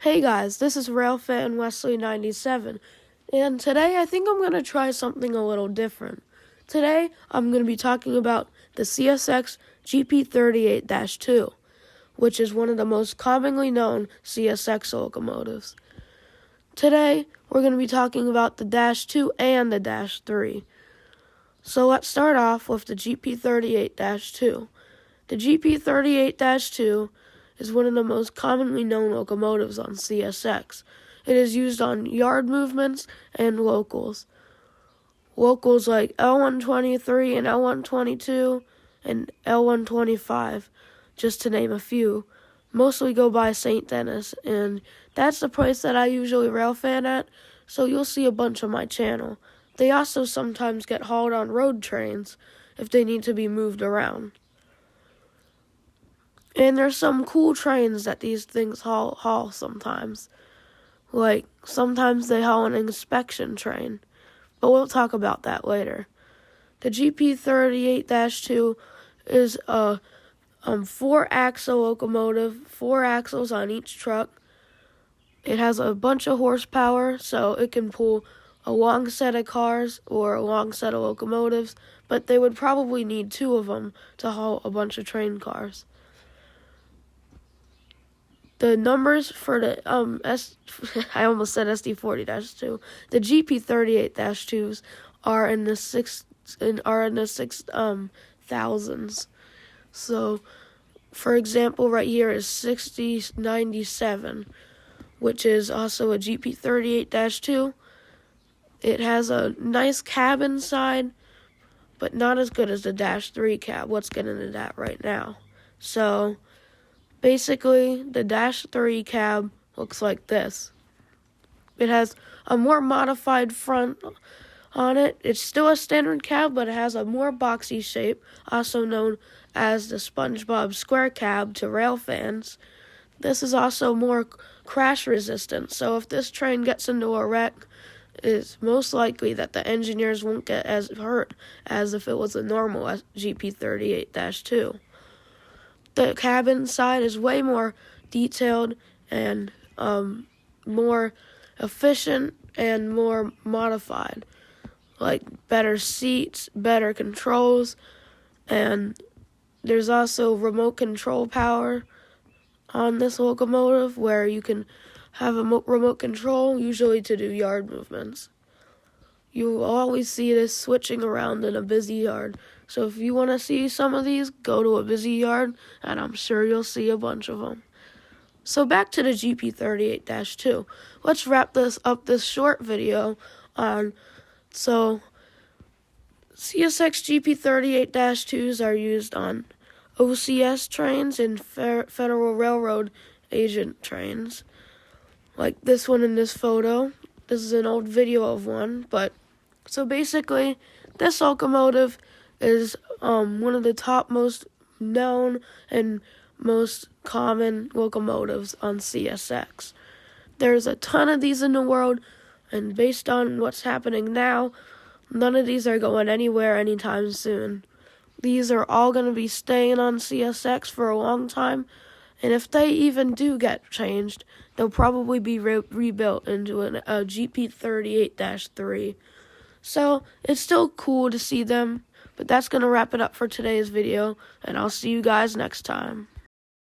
Hey guys, this is Railfan Wesley 97, and today I think I'm going to try something a little different. Today I'm going to be talking about the CSX GP38-2, which is one of the most commonly known CSX locomotives. Today we're going to be talking about the Dash 2 and the Dash 3. So let's start off with the GP38-2. The GP38-2 is one of the most commonly known locomotives on CSX. It is used on yard movements and locals. Locals like L123 and L122 and L125, just to name a few, mostly go by St. Denis, and that's the place that I usually railfan at, so you'll see a bunch on my channel. They also sometimes get hauled on road trains if they need to be moved around. And there's some cool trains that these things haul sometimes. Like, sometimes they haul an inspection train. But we'll talk about that later. The GP38-2 is a 4-axle locomotive, 4 axles on each truck. It has a bunch of horsepower, so it can pull a long set of cars or a long set of locomotives, but they would probably need 2 of them to haul a bunch of train cars. The numbers for the I almost said SD40-2. The GP38-2s are in the six thousands. So, for example, right here is 6097, which is also a GP38-2. It has a nice cab inside, but not as good as the Dash 3 cab. Let's get into that right now. So, basically, the Dash 3 cab looks like this. It has a more modified front on it. It's still a standard cab, but it has a more boxy shape, also known as the SpongeBob Square cab to rail fans. This is also more crash resistant, so if this train gets into a wreck, it's most likely that the engineers won't get as hurt as if it was a normal GP38-2. The cab inside is way more detailed and more efficient and more modified. Like better seats, better controls, and there's also remote control power on this locomotive where you can have a remote control, usually to do yard movements. You will always see this switching around in a busy yard. So if you want to see some of these, go to a busy yard, and I'm sure you'll see a bunch of them. So back to the GP38-2. Let's wrap this short video on. So CSX GP38-2s are used on OCS trains and Federal Railroad agent trains. Like this one in this photo. This is an old video of one, but so basically this locomotive is one of the top most known and most common locomotives on CSX. There's a ton of these in the world, and based on what's happening now, none of these are going anywhere anytime soon. These are all going to be staying on CSX for a long time, and if they even do get changed, they'll probably be rebuilt into a GP38-3. So, it's still cool to see them, but that's going to wrap it up for today's video, and I'll see you guys next time.